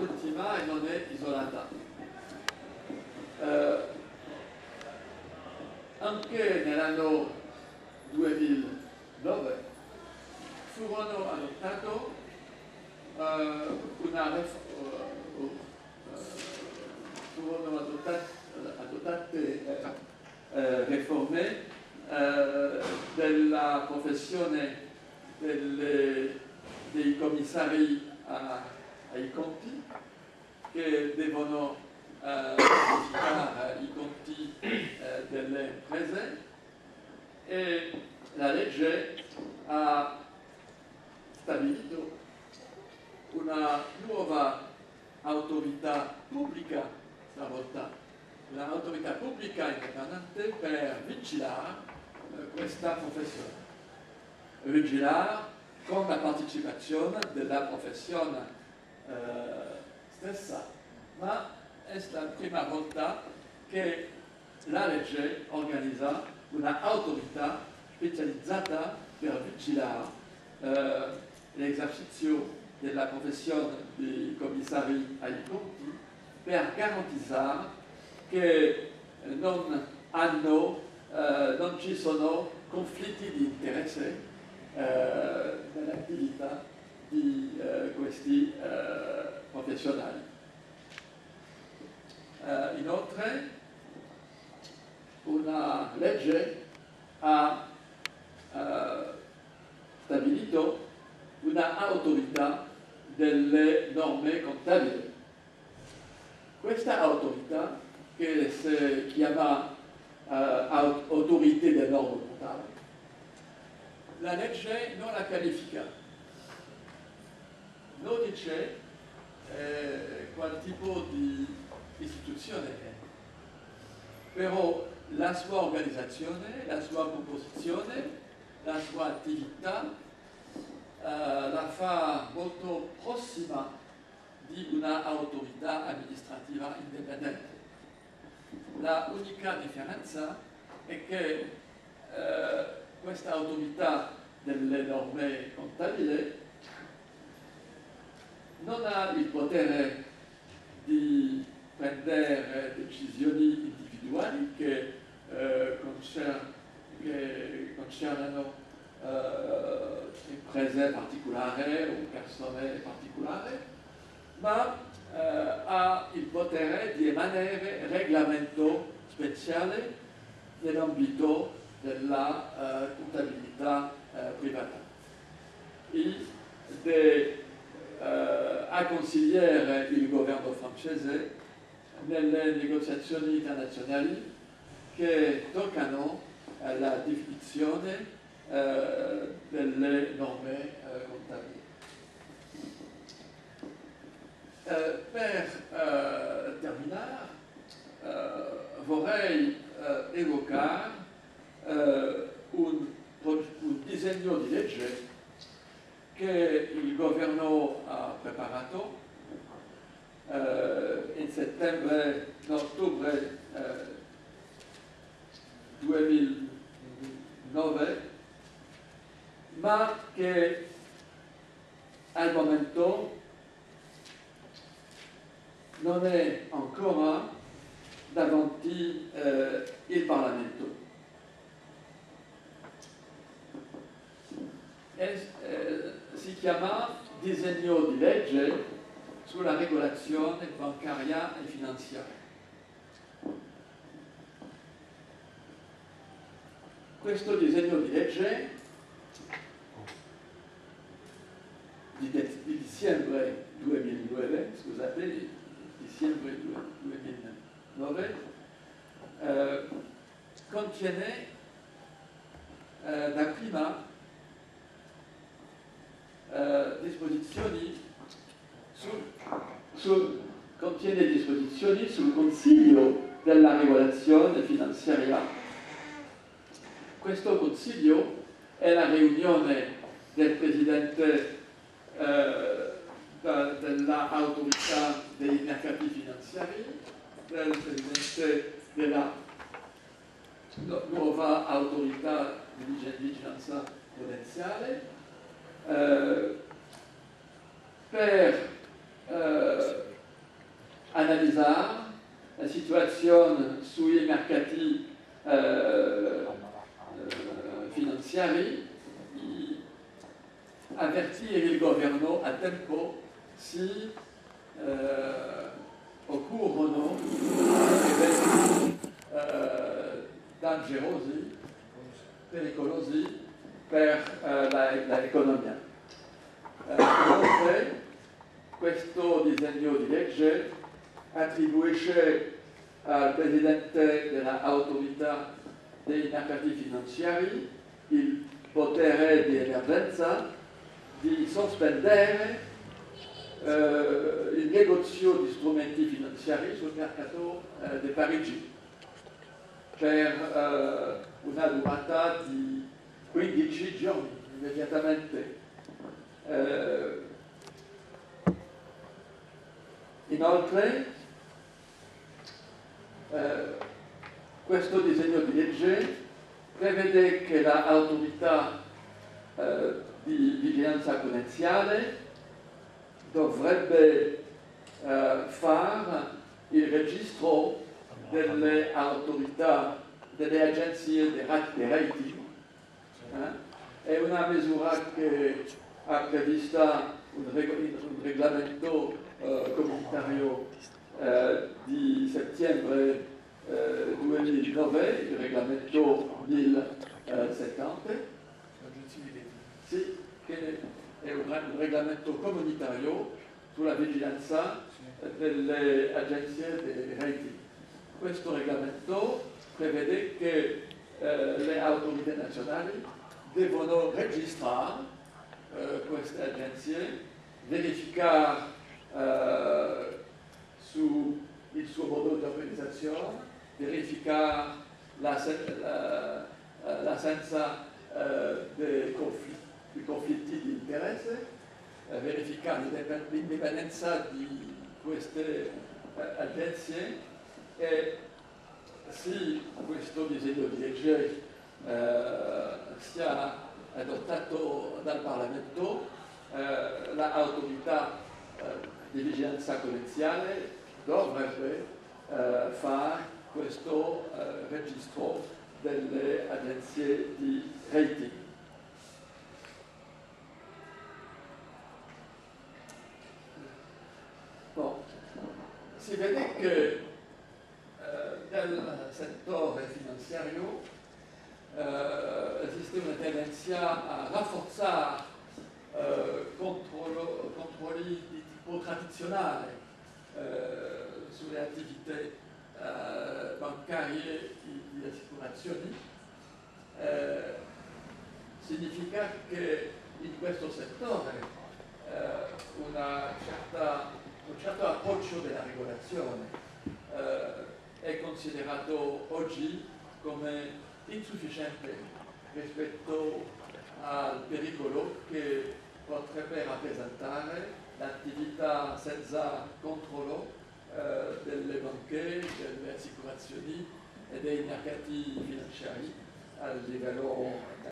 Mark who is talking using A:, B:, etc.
A: ultima e non è isolata. Anche nell'anno 2009 furono adottate riforme della professione dei commissari ai conti, che devono verificare i conti delle imprese, e la legge ha stabilito una nuova autorità pubblica, stavolta un'autorità pubblica indipendente per vigilare questa professione. Vigilare con la partecipazione della professione stessa, ma è la prima volta che la legge organizza un'autorità specializzata per vigilare l'esercizio della professione di commissari ai conti, per garantire che non ci sono conflitti di interesse nell'attività di questi professionali. Inoltre, una legge ha stabilito un'autorità delle norme contabili. Questa autorità, che si chiama Autorità delle norme contabili, la legge non la qualifica, non dice qual tipo di istituzione è, però la sua organizzazione, la sua composizione, la sua attività la fa molto prossima di una autorità amministrativa indipendente. La unica differenza è che questa autorità delle norme contabili non ha il potere di prendere decisioni individuali che concernano imprese particolari o persone particolari, ma ha il potere di emanere regolamento speciale nell'ambito della contabilità privata e a consigliare il governo francese nelle negoziazioni internazionali che toccano la definizione delle norme contabili. Per terminare, vorrei evocare un disegno di legge che il governo ha preparato in ottobre 2009, ma che al momento non è ancora davanti il Parlamento. Si chiama disegno di legge sulla regolazione bancaria e finanziaria. Questo disegno di legge di dicembre 2009, contiene dapprima disposizioni sul Consiglio della regolazione finanziaria. Questo Consiglio è la riunione del Presidente dell'autorità dei mercati finanziari, del Presidente della nuova autorità di vigilanza prudenziale, per segnalare la situazione sui mercati finanziari, avvertire il governo a tempo se occorrono eventi dangerosi, pericolosi per l'economia. Inoltre, questo disegno di legge attribuisce al Presidente dell'autorità dei mercati finanziari il potere di emergenza di sospendere il negozio di strumenti finanziari sul mercato di Parigi per una durata di 15 giorni, immediatamente. Inoltre, questo disegno di legge prevede che l'autorità di vigilanza prudenziale dovrebbe fare il registro delle autorità, delle agenzie di rating. È una misura che ha prevista un regolamento comunitario di settembre 2009, il regolamento 1070, sì, che è un regolamento comunitario sulla vigilanza delle agenzie di rating. Questo regolamento prevede che le autorità nazionali devono registrare queste agenzie, verificare il suo modo di organizzazione, verificare l'assenza dei conflitti di interesse, verificare l'indipendenza di queste agenzie e se questo disegno di legge sia adottato dal Parlamento, l'autorità di vigilanza prudenziale dovrebbe fare questo registro delle agenzie di rating. Si vede che nel settore finanziario esiste una tendenza a rafforzare controlli di tipo tradizionale sulle attività bancarie e di assicurazioni. Significa che in questo settore un certo approccio della regolazione è considerato oggi come insufficiente rispetto al pericolo che potrebbe rappresentare l'attività senza controllo delle banche, delle assicurazioni e dei mercati finanziari a livello